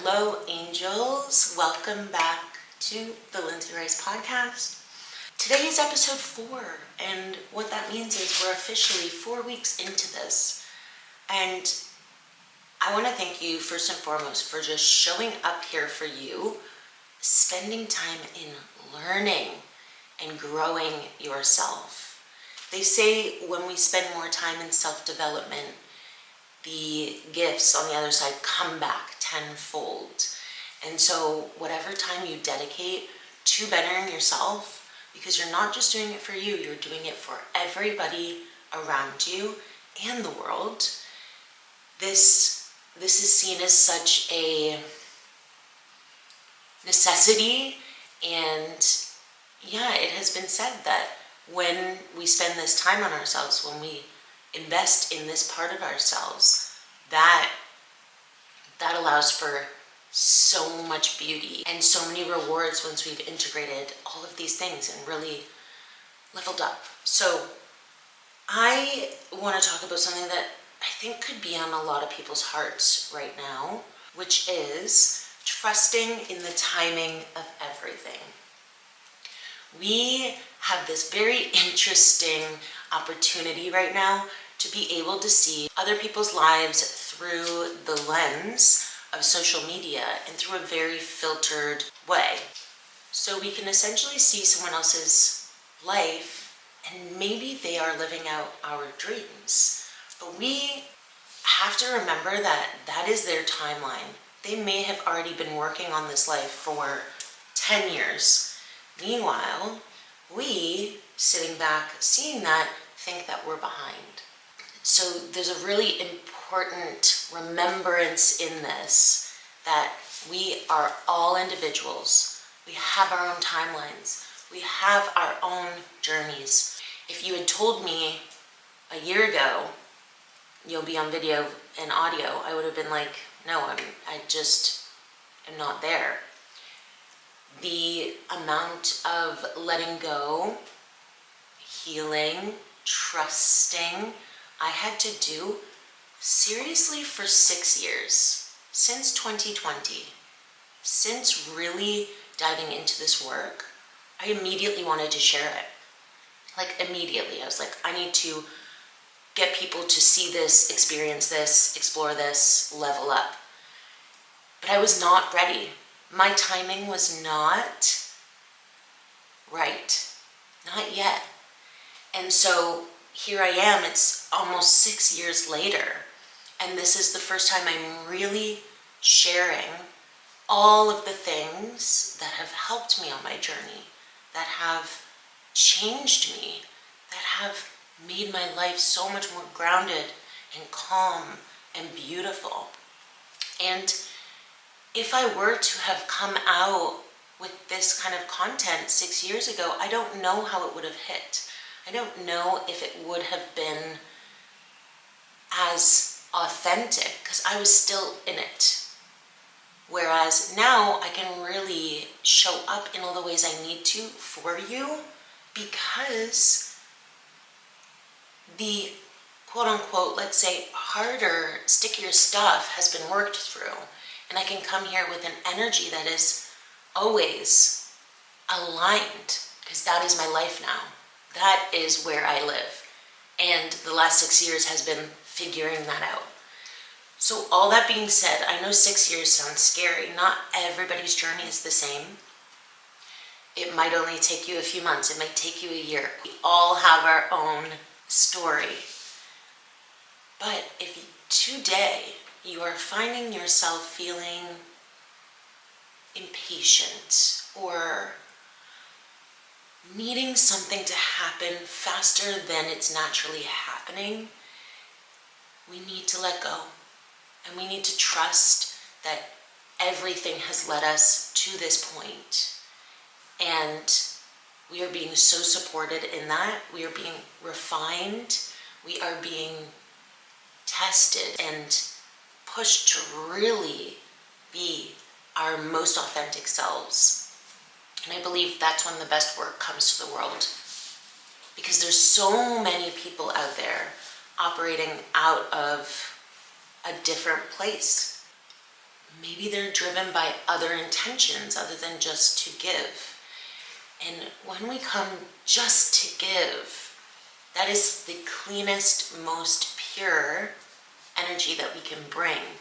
Hello, angels. Welcome back to the Lindsay Rice podcast. Today is episode 4, and what that means is we're officially 4 weeks into this. And I want to thank you first and foremost for just showing up here for you, spending time in learning and growing yourself. They say when we spend more time in self-development, the gifts on the other side come back tenfold. And so whatever time you dedicate to bettering yourself, because you're not just doing it for you, you're doing it for everybody around you and the world. This is seen as such a necessity, and yeah, it has been said that when we spend this time on ourselves, when we invest in this part of ourselves, that allows for so much beauty and so many rewards once we've integrated all of these things and really leveled up. So I want to talk about something that I think could be on a lot of people's hearts right now, which is trusting in the timing of everything. We have this very interesting opportunity right now to be able to see other people's lives through the lens of social media and through a very filtered way. So we can essentially see someone else's life and maybe they are living out our dreams. But we have to remember that that is their timeline. They may have already been working on this life for 10 years. Meanwhile, we, sitting back, seeing that, think that we're behind. So there's a really important remembrance in this that we are all individuals. We have our own timelines. We have our own journeys. If you had told me a year ago, you'll be on video and audio, I would have been like, no, I just am not there. The amount of letting go, healing, trusting, I had to do seriously for 6 years, since 2020, since really diving into this work. I immediately wanted to share it. Like immediately, I was like, I need to get people to see this, experience this, explore this, level up. But I was not ready. My timing was not right, not yet. And so here I am, it's almost 6 years later, and this is the first time I'm really sharing all of the things that have helped me on my journey, that have changed me, that have made my life so much more grounded and calm and beautiful. And if I were to have come out with this kind of content 6 years ago, I don't know how it would have hit. I don't know if it would have been as authentic because I was still in it. Whereas now I can really show up in all the ways I need to for you because the quote unquote, let's say harder, stickier stuff has been worked through. And I can come here with an energy that is always aligned because that is my life now. That is where I live. And the last 6 years has been figuring that out. So all that being said, I know 6 years sounds scary. Not everybody's journey is the same. It might only take you a few months. It might take you a year. We all have our own story. But if today you are finding yourself feeling impatient or needing something to happen faster than it's naturally happening, we need to let go. And we need to trust that everything has led us to this point. And we are being so supported in that. We are being refined. We are being tested and pushed to really be our most authentic selves. And I believe that's when the best work comes to the world. Because there's so many people out there operating out of a different place. maybe they're driven by other intentions other than just to give. And when we come just to give, that is the cleanest, most pure energy that we can bring,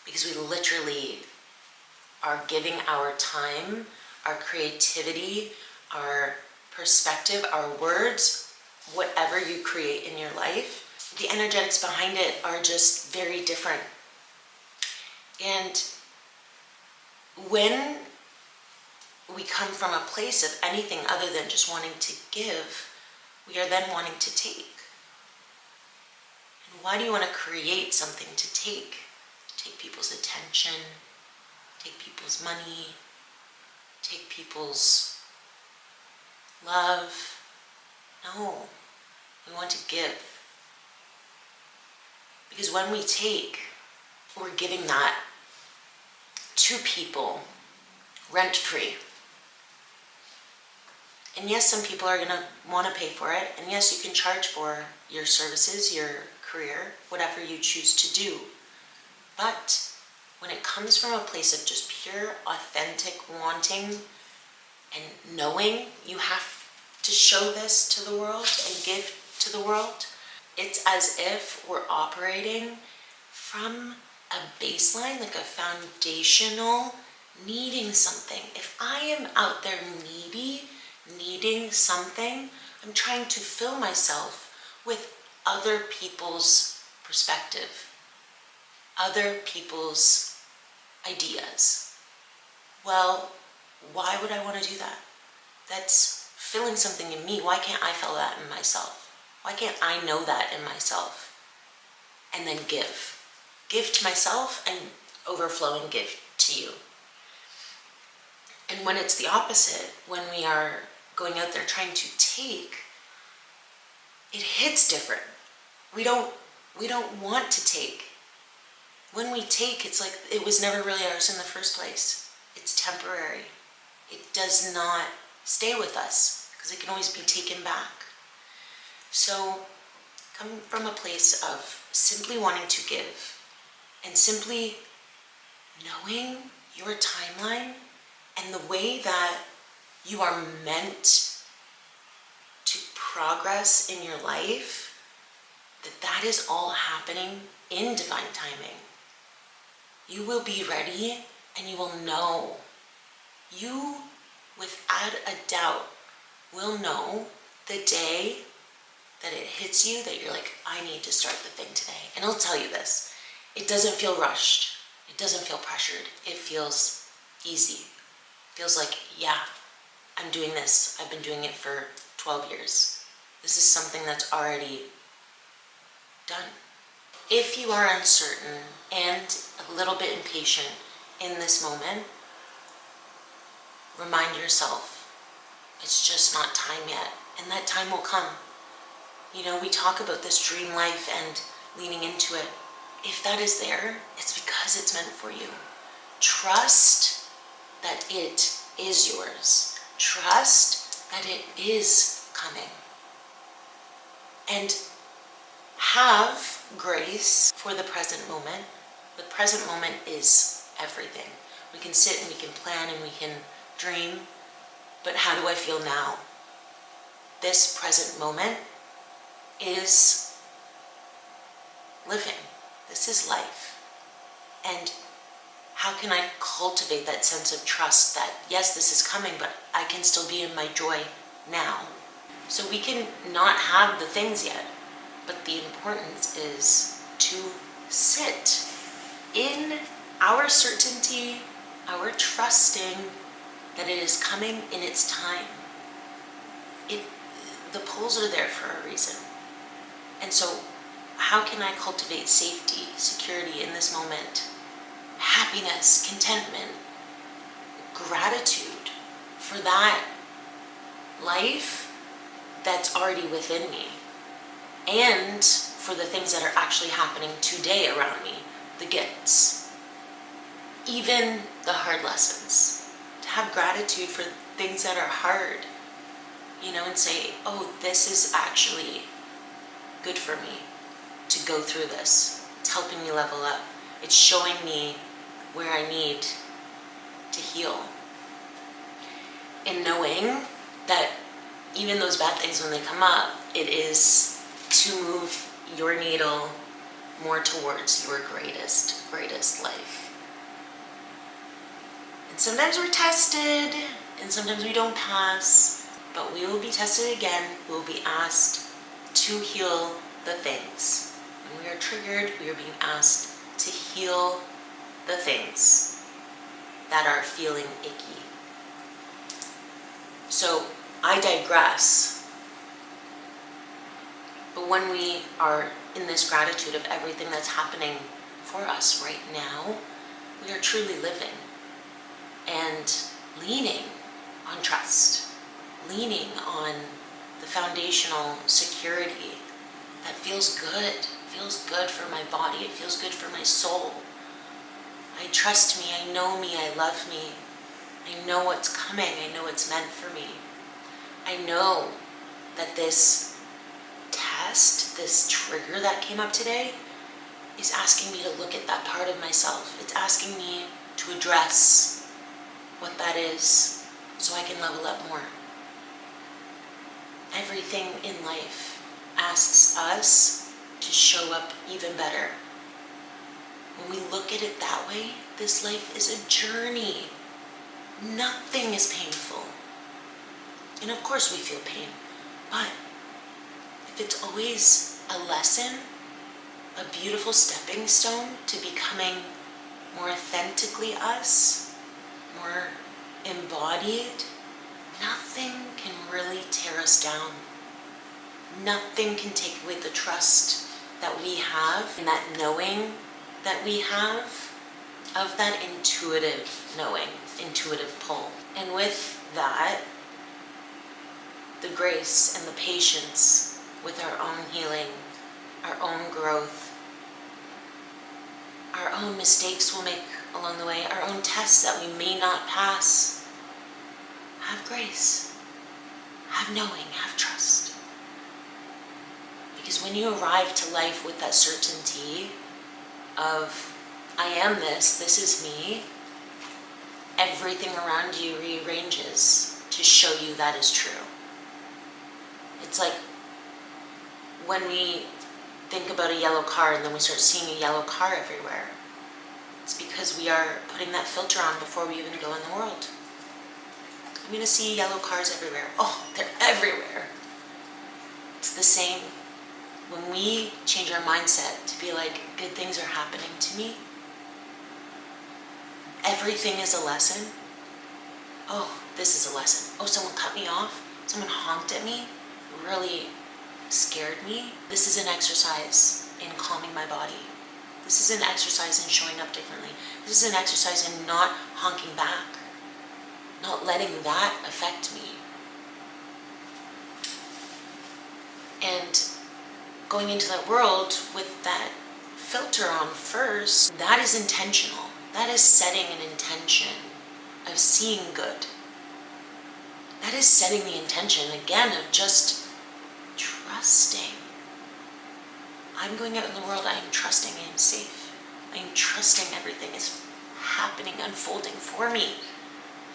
because we literally are giving our time, our creativity, our perspective, our words, whatever you create in your life. The energetics behind it are just very different. And when we come from a place of anything other than just wanting to give, we are then wanting to take. And why do you want to create something to take? Take people's attention, take people's money, take people's love. No, we want to give. Because when we take, we're giving that to people rent-free. And yes, some people are going to want to pay for it. And yes, you can charge for your services, your career, whatever you choose to do. But when it comes from a place of just pure, authentic wanting and knowing you have to show this to the world and give to the world, it's as if we're operating from a baseline, like a foundational needing something. If I am out there needing something, I'm trying to fill myself with other people's perspective, other people's ideas. Well, why would I want to do that? That's filling something in me. Why can't I feel that in myself? Why can't I know that in myself? And then give. Give to myself and overflow and give to you. And when it's the opposite, when we are going out there trying to take, it hits different. We don't want to take. When we take, it's like it was never really ours in the first place. It's temporary. It does not stay with us because it can always be taken back. So come from a place of simply wanting to give and simply knowing your timeline and the way that you are meant to progress in your life, that is all happening in divine timing. You will be ready and you will know. You, without a doubt, will know the day that it hits you that you're like, I need to start the thing today. And I'll tell you this, it doesn't feel rushed. It doesn't feel pressured. It feels easy. It feels like, yeah, I'm doing this. I've been doing it for 12 years. This is something that's already done. If you are uncertain and a little bit impatient in this moment, remind yourself, it's just not time yet. And that time will come. You know, we talk about this dream life and leaning into it. If that is there, it's because it's meant for you. Trust that it is yours. Trust that it is coming. And have grace for the present moment. The present moment is everything. We can sit and we can plan and we can dream, but how do I feel now? This present moment is living. This is life. And how can I cultivate that sense of trust that, yes, this is coming, but I can still be in my joy now? So we can not have the things yet, but the importance is to sit in our certainty, our trusting that it is coming in its time. The poles are there for a reason. And so how can I cultivate safety, security in this moment? Happiness, contentment, gratitude for that life that's already within me, and for the things that are actually happening today around me, the gifts, even the hard lessons. To have gratitude for things that are hard, you know, and say, oh, this is actually good for me to go through this. It's helping me level up. It's showing me where I need to heal. And knowing that even those bad things, when they come up, it is to move your needle more towards your greatest life. And sometimes we're tested, and sometimes we don't pass, but we will be tested again. We will be asked to heal the things. When we are triggered, we are being asked to heal the things that are feeling icky. So I digress. But when we are in this gratitude of everything that's happening for us right now, we are truly living and leaning on trust, leaning on the foundational security that feels good. It feels good for my body. It feels good for my soul. I trust me. I know me. I love me. I know what's coming. I know what's meant for me. I know that this test, this trigger that came up today, is asking me to look at that part of myself. It's asking me to address what that is so I can level up more. Everything in life asks us to show up even better. When we look at it that way, this life is a journey. Nothing is painful. And of course we feel pain, but if it's always a lesson, a beautiful stepping stone to becoming more authentically us, more embodied, nothing can really tear us down. Nothing can take away the trust that we have and that knowing that we have of that intuitive knowing, intuitive pull. And with that, the grace and the patience with our own healing, our own growth, our own mistakes we'll make along the way, our own tests that we may not pass. Have grace, have knowing, have trust. Because when you arrive to life with that certainty of, I am this is me, everything around you rearranges to show you that is true. It's like when we think about a yellow car and then we start seeing a yellow car everywhere. It's because we are putting that filter on before we even go in the world. I'm going to see yellow cars everywhere. Oh, they're everywhere. It's the same. When we change our mindset to be like, good things are happening to me, everything is a lesson. Oh, this is a lesson. Oh, someone cut me off. Someone honked at me. Really scared me. This is an exercise in calming my body. This is an exercise in showing up differently. This is an exercise in not honking back, not letting that affect me. And going into that world with that filter on first, that is intentional. That is setting an intention of seeing good. That is setting the intention, again, of just trusting. I'm going out in the world, I am trusting I am safe. I am trusting everything is happening, unfolding for me.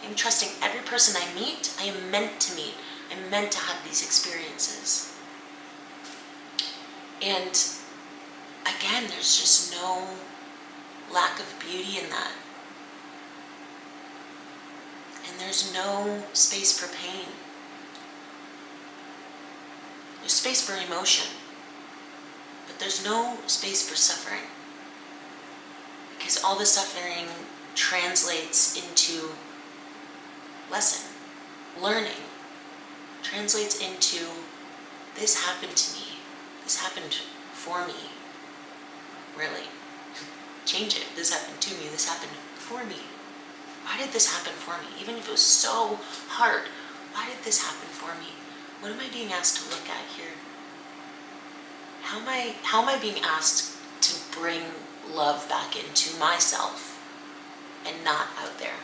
I am trusting every person I meet, I am meant to meet. I'm meant to have these experiences. And again, there's just no lack of beauty in that. And there's no space for pain. There's space for emotion, but there's no space for suffering. Because all the suffering translates into lesson, learning, translates into this happened to me, this happened for me, really. Change it, this happened to me, this happened for me. Why did this happen for me? Even if it was so hard, why did this happen for me? What am I being asked to look at here? How am I being asked to bring love back into myself and not out there?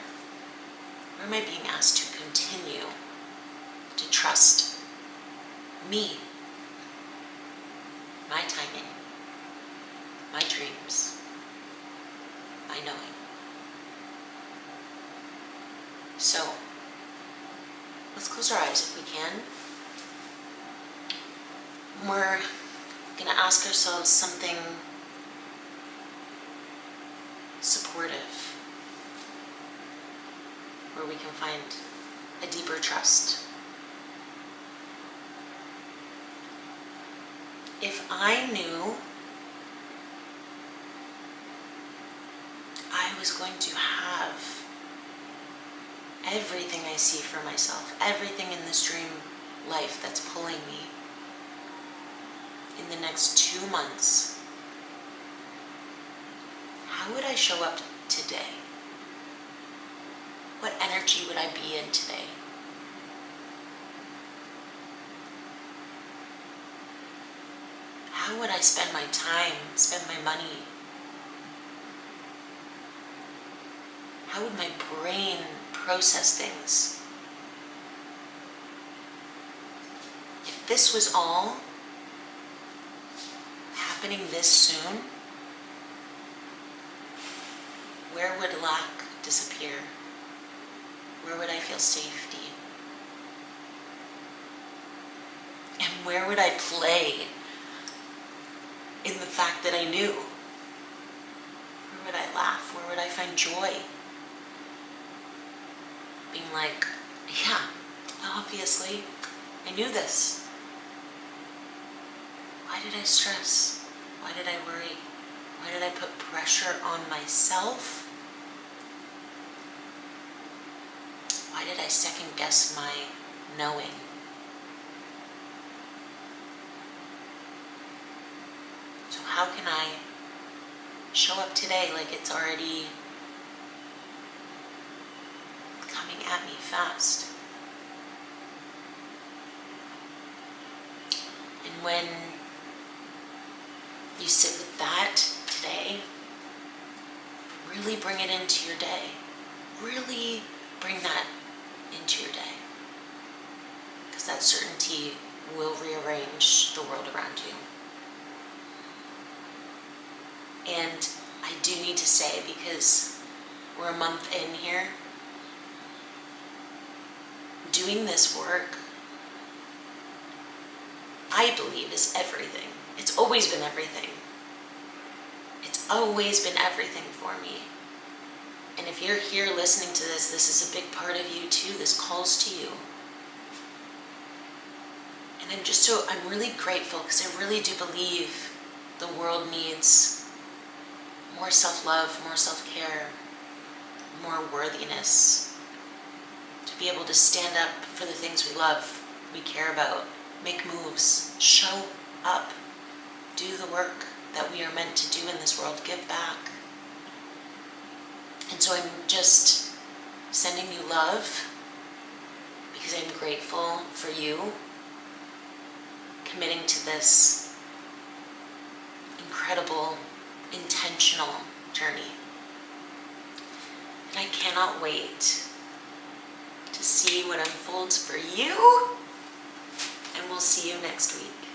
Or am I being asked to continue to trust me, my timing, my dreams, my knowing? So, let's close our eyes if we can. We're going to ask ourselves something supportive, where we can find a deeper trust. If I knew I was going to have everything I see for myself, everything in this dream life that's pulling me in the next 2 months, how would I show up today? What energy would I be in today? How would I spend my time, spend my money? How would my brain process things? If this was all happening this soon, where would lack disappear? Where would I feel safety? And where would I play in the fact that I knew? Where would I laugh? Where would I find joy? Being like, yeah, obviously, I knew this. Why did I stress? Why did I worry? Why did I put pressure on myself? Why did I second guess my knowing? So how can I show up today like it's already coming at me fast? And when you sit with that today, really bring it into your day. Really bring that into your day. Because that certainty will rearrange the world around you. And I do need to say, because we're a month in here, doing this work, I believe, is everything. It's always been everything. It's always been everything for me. And if you're here listening to this, this is a big part of you too. This calls to you. And I'm really grateful, because I really do believe the world needs more self-love, more self-care, more worthiness, to be able to stand up for the things we love, we care about, make moves, show up, do the work that we are meant to do in this world, give back. And so I'm just sending you love, because I'm grateful for you committing to this incredible, intentional journey. And I cannot wait to see what unfolds for you, and we'll see you next week.